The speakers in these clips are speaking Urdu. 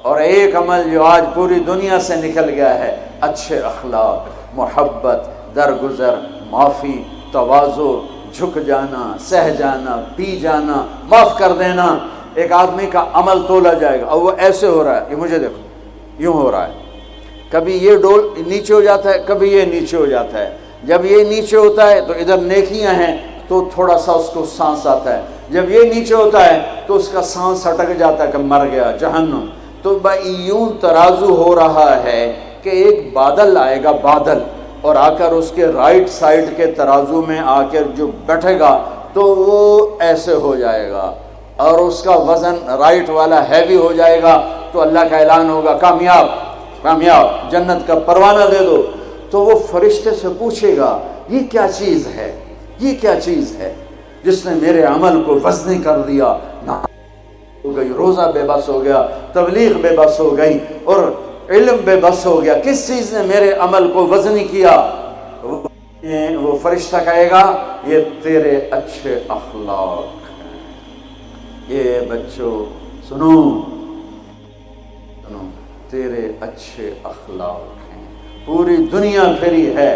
اور ایک عمل جو آج پوری دنیا سے نکل گیا ہے، اچھے اخلاق، محبت، درگزر، معافی، تواضع، جھک جانا، سہ جانا، پی جانا، معاف کر دینا۔ ایک آدمی کا عمل تولا جائے گا اور وہ ایسے ہو رہا ہے، یہ مجھے دیکھو یوں ہو رہا ہے، کبھی یہ ڈول نیچے ہو جاتا ہے، کبھی یہ نیچے ہو جاتا ہے۔ جب یہ نیچے ہوتا ہے تو ادھر نیکیاں ہیں تو تھوڑا سا اس کو سانس آتا ہے، جب یہ نیچے ہوتا ہے تو اس کا سانس اٹک جاتا ہے کہ مر گیا، جہنم۔ تو یوں ترازو ہو رہا ہے کہ ایک بادل آئے گا، بادل، اور آ کر اس کے رائٹ سائڈ کے ترازو میں آ کر جو بیٹھے گا تو وہ ایسے ہو جائے گا، اور اس کا وزن رائٹ والا ہیوی ہو جائے گا، تو اللہ کا اعلان ہوگا کامیاب، کامیاب، جنت کا پروانہ دے دو۔ تو وہ فرشتے سے پوچھے گا یہ کیا چیز ہے، یہ کیا چیز ہے جس نے میرے عمل کو وزنی کر دیا؟ ہو گئی، روزہ بے بس ہو گیا، تبلیغ بے بس ہو گئی، اور علم بے بس ہو گیا۔ کس چیز نے میرے عمل کو وزنی کیا؟ وہ فرشتہ کہے گا یہ تیرے اچھے اخلاق ہیں۔ یہ بچوں سنو، تیرے اچھے اخلاق ہیں۔ پوری دنیا پھری ہے،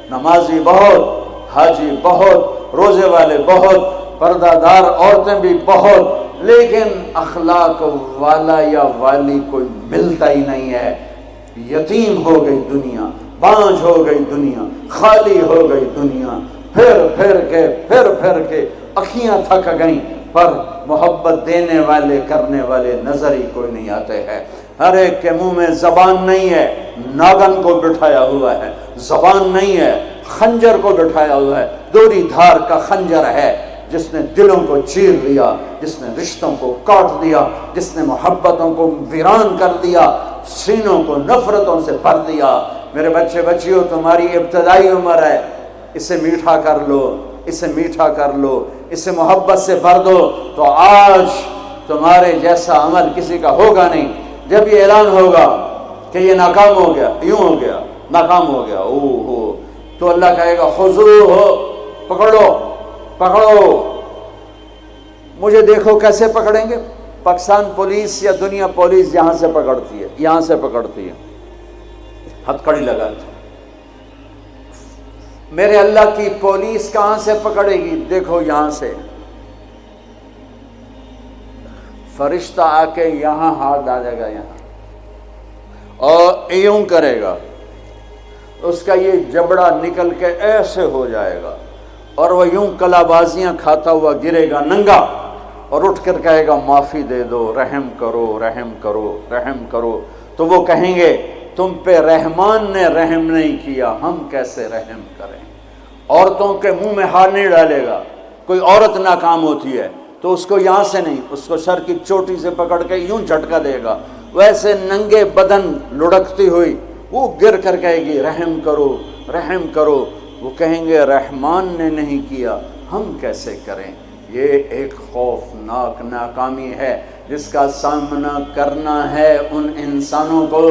نمازی بہت، حاجی بہت، روزے والے بہت، پردہ دار عورتیں بھی بہت، لیکن اخلاق والا یا والی کوئی ملتا ہی نہیں ہے۔ یتیم ہو گئی دنیا، بانجھ ہو گئی دنیا، خالی ہو گئی دنیا، پھر کے اکھیاں تھک گئیں، پر محبت دینے والے کرنے والے نظر ہی کوئی نہیں آتے ہیں۔ ہر ایک کے منہ میں زبان نہیں ہے، ناگن کو بٹھایا ہوا ہے، زبان نہیں ہے، خنجر کو بٹھایا ہوا ہے، دوری دھار کا خنجر ہے، جس نے دلوں کو چیر دیا، جس نے رشتوں کو کاٹ دیا، جس نے محبتوں کو ویران کر دیا، سینوں کو نفرتوں سے بھر دیا۔ میرے بچے بچیوں، تمہاری ابتدائی عمر ہے، اسے میٹھا کر لو، اسے میٹھا کر لو، اسے محبت سے بھر دو، تو آج تمہارے جیسا عمل کسی کا ہوگا نہیں۔ جب یہ اعلان ہوگا کہ یہ ناکام ہو گیا، یوں ہو گیا، ناکام ہو گیا، تو اللہ کہے گا خذوہ، پکڑو پکڑو۔ مجھے دیکھو کیسے پکڑیں گے؟ پاکستان پولیس یا دنیا پولیس یہاں سے پکڑتی ہے، یہاں سے پکڑتی ہے، ہتھکڑی لگاتی ہے۔ میرے اللہ کی پولیس کہاں سے پکڑے گی؟ دیکھو یہاں سے، فرشتہ آ کے یہاں ہاتھ ڈالے گا، یہاں، اور یوں کرے گا، اس کا یہ جبڑا نکل کے ایسے ہو جائے گا، اور وہ یوں کلا بازیاں کھاتا ہوا گرے گا ننگا، اور اٹھ کر کہے گا معافی دے دو، رحم کرو، رحم کرو، رحم کرو۔ تو وہ کہیں گے تم پہ رحمان نے رحم نہیں کیا، ہم کیسے رحم کریں؟ عورتوں کے منہ میں ہاتھ نہیں ڈالے گا۔ کوئی عورت ناکام ہوتی ہے تو اس کو یہاں سے نہیں، اس کو سر کی چوٹی سے پکڑ کے یوں جھٹکا دے گا، ویسے ننگے بدن لڑکتی ہوئی وہ گر کر کہے گی رحم کرو، رحم کرو۔ وہ کہیں گے رحمان نے نہیں کیا، ہم کیسے کریں؟ یہ ایک خوفناک ناکامی ہے جس کا سامنا کرنا ہے ان انسانوں کو،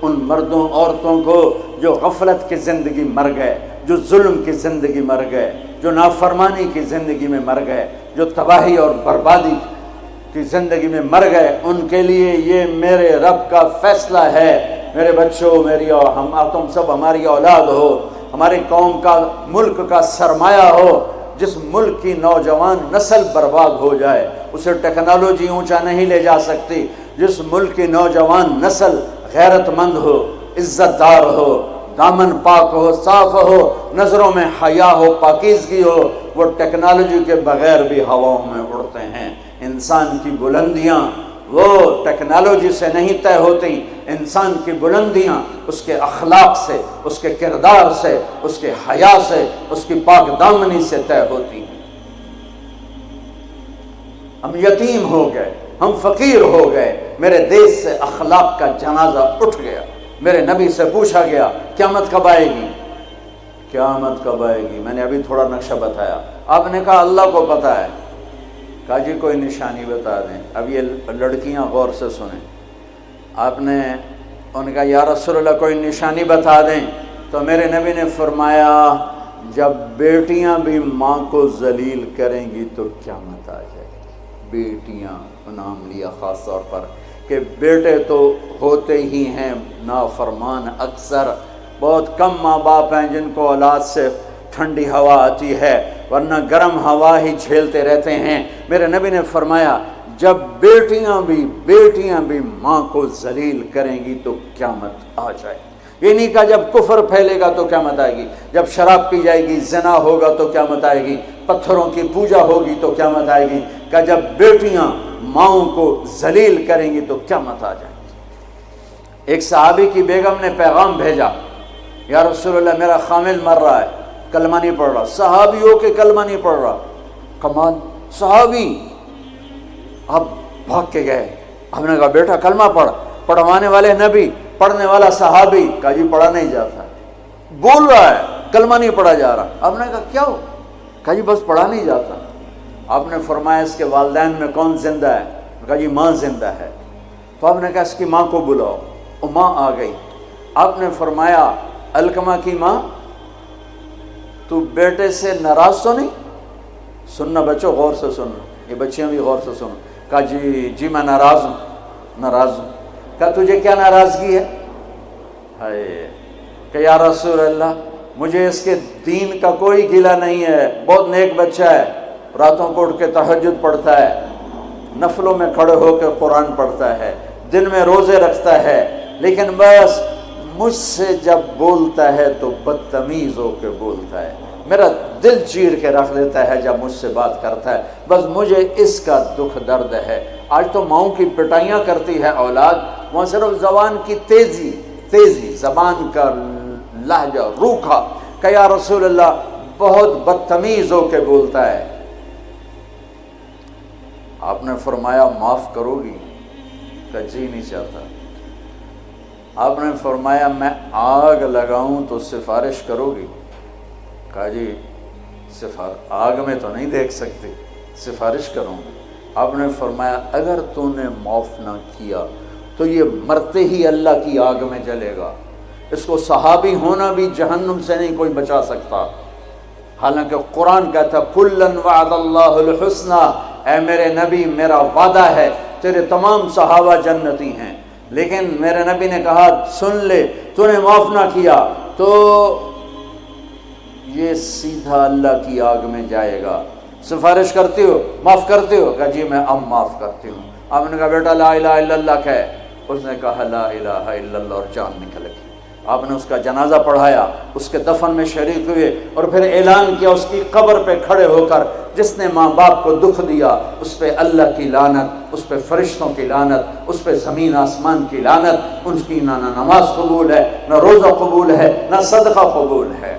ان مردوں عورتوں کو جو غفلت کی زندگی مر گئے، جو ظلم کی زندگی مر گئے، جو نافرمانی کی زندگی میں مر گئے، جو تباہی اور بربادی کی زندگی میں مر گئے۔ ان کے لیے یہ میرے رب کا فیصلہ ہے۔ میرے بچوں، تم سب ہماری اولاد ہو، ہماری قوم کا، ملک کا سرمایہ ہو۔ جس ملک کی نوجوان نسل برباد ہو جائے اسے ٹیکنالوجی اونچا نہیں لے جا سکتی۔ جس ملک کی نوجوان نسل غیرت مند ہو، عزت دار ہو، دامن پاک ہو، صاف ہو، نظروں میں حیا ہو، پاکیزگی ہو، وہ ٹیکنالوجی کے بغیر بھی ہواؤں میں اڑتے ہیں۔ انسان کی بلندیاں وہ ٹیکنالوجی سے نہیں طے ہوتی، انسان کی بلندیاں اس کے اخلاق سے، اس کے کردار سے، اس کے حیا سے، اس کی پاک دامنی سے طے ہوتی ہیں۔ ہم یتیم ہو گئے، ہم فقیر ہو گئے، میرے دیش سے اخلاق کا جنازہ اٹھ گیا۔ میرے نبی سے پوچھا گیا قیامت کب آئے گی؟ قیامت کب آئے گی؟ میں نے ابھی تھوڑا نقشہ بتایا، آپ نے کہا اللہ کو پتہ ہے۔ کہا جی کوئی نشانی بتا دیں۔ اب یہ لڑکیاں غور سے سنیں۔ آپ نے ان کا یا رسول اللہ کوئی نشانی بتا دیں، تو میرے نبی نے فرمایا جب بیٹیاں بھی ماں کو ذلیل کریں گی تو قیامت آ جائے گی۔ بیٹیاں نام لیا خاص طور پر، کہ بیٹے تو ہوتے ہی ہیں نافرمان اکثر، بہت کم ماں باپ ہیں جن کو اولاد سے ٹھنڈی ہوا آتی ہے، ورنہ گرم ہوا ہی جھیلتے رہتے ہیں۔ میرے نبی نے فرمایا جب بیٹیاں بھی ماں کو ذلیل کریں گی تو قیامت آ جائے گی۔ یہ نہیں کہا جب کفر پھیلے گا تو قیامت آئے گی، جب شراب پی جائے گی، زنا ہوگا تو قیامت آئے گی، پتھروں کی پوجا ہوگی تو قیامت آئے گی، کہ جب بیٹیاں ماؤں کو ذلیل کریں گی تو قیامت آ جائے گی۔ ایک صحابی کی بیگم نے پیغام بھیجا، یا رسول اللہ میرا خامل مر رہا ہے، کلمہ نہیں پڑھ رہا۔ صحابی ہو کے کلمہ نہیں پڑھ رہا، کمال، صحابی۔ اب بھاگ کے گئے، ہم نے کہا بیٹا کلمہ پڑھ، پڑھوانے والے نبی، پڑھنے والا صحابی، کہا جی پڑھا نہیں جاتا، بول رہا ہے کلمہ نہیں پڑھا جا رہا۔ ہم نے کہا کیا ہو؟ کہا جی بس پڑھا نہیں جاتا۔ آپ نے فرمایا اس کے والدین میں کون زندہ ہے؟ کہا جی ماں زندہ ہے۔ تو آپ نے کہا اس کی ماں کو بلاؤ، وہ ماں آ گئی۔ آپ نے فرمایا علقمہ کی ماں تو بیٹے سے ناراض تو نہیں؟ سننا بچوں، غور سے سننا، یہ بچیاں بھی غور سے سننا۔ کہا جی میں ناراض ہوں۔ کہا تجھے کیا ناراضگی ہے؟ ہائے، کہ یا رسول اللہ مجھے اس کے دین کا کوئی گلہ نہیں ہے، بہت نیک بچہ ہے، راتوں کو اٹھ کے تہجد پڑھتا ہے، نفلوں میں کھڑے ہو کے قرآن پڑھتا ہے، دن میں روزے رکھتا ہے، لیکن بس مجھ سے جب بولتا ہے تو بدتمیز ہو کے بولتا ہے، میرا دل چیر کے رکھ دیتا ہے جب مجھ سے بات کرتا ہے، بس مجھے اس کا دکھ درد ہے۔ آج تو ماؤں کی پٹائیاں کرتی ہے اولاد، وہاں صرف زبان کی تیزی، زبان کا لہجہ روکھا، کہ یا رسول اللہ بہت بدتمیز ہو کے بولتا ہے۔ آپ نے فرمایا معاف کرو گی؟ کہ جی نہیں چاہتا۔ آپ نے فرمایا میں آگ لگاؤں تو سفارش کرو گی؟ کہا جی آگ میں تو نہیں دیکھ سکتی، سفارش کروں گی۔ آپ نے فرمایا اگر تو نے معاف نہ کیا تو یہ مرتے ہی اللہ کی آگ میں جلے گا، اس کو صحابی ہونا بھی جہنم سے نہیں کوئی بچا سکتا، حالانکہ قرآن کہتا کلن وعد اللہ الحسنى، اے میرے نبی میرا وعدہ ہے تیرے تمام صحابہ جنتی ہیں، لیکن میرے نبی نے کہا سن لے تو نے معاف نہ کیا تو یہ سیدھا اللہ کی آگ میں جائے گا۔ سفارش کرتے ہو، معاف کرتے ہو؟ کہا جی میں اب معاف کرتی ہوں۔ آپ نے کہا بیٹا لا الہ الا اللہ کہے، اس نے کہا لا الہ الا اللہ اور جان نکل گئی۔ آپ نے اس کا جنازہ پڑھایا، اس کے دفن میں شریک ہوئے، اور پھر اعلان کیا اس کی قبر پہ کھڑے ہو کر جس نے ماں باپ کو دکھ دیا اس پہ اللہ کی لعنت، اس پہ فرشتوں کی لعنت، اس پہ زمین آسمان کی لعنت، ان کی نہ نماز قبول ہے، نہ روزہ قبول ہے، نہ صدقہ قبول ہے۔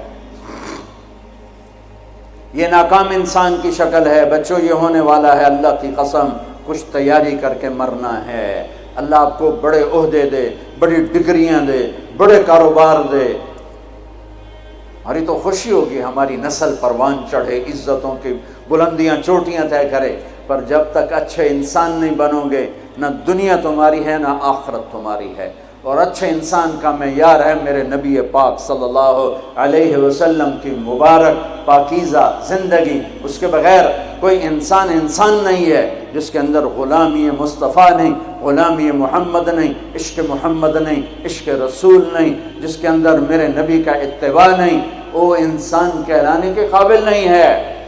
یہ ناکام انسان کی شکل ہے بچوں، یہ ہونے والا ہے اللہ کی قسم، کچھ تیاری کر کے مرنا ہے۔ اللہ آپ کو بڑے عہدے دے، بڑی ڈگریاں دے، بڑے کاروبار دے، ہماری تو خوشی ہوگی، ہماری نسل پروان چڑھے، عزتوں کی بلندیاں چوٹیاں طے کرے، پر جب تک اچھے انسان نہیں بنو گے نہ دنیا تمہاری ہے نہ آخرت تمہاری ہے۔ اور اچھے انسان کا معیار ہے میرے نبی پاک صلی اللہ علیہ وسلم کی مبارک پاکیزہ زندگی، اس کے بغیر کوئی انسان نہیں ہے جس کے اندر غلامی مصطفیٰ نہیں، غلامی محمد نہیں، عشق محمد نہیں، عشق رسول نہیں، جس کے اندر میرے نبی کا اتباع نہیں، وہ انسان کہلانے کے قابل نہیں ہے۔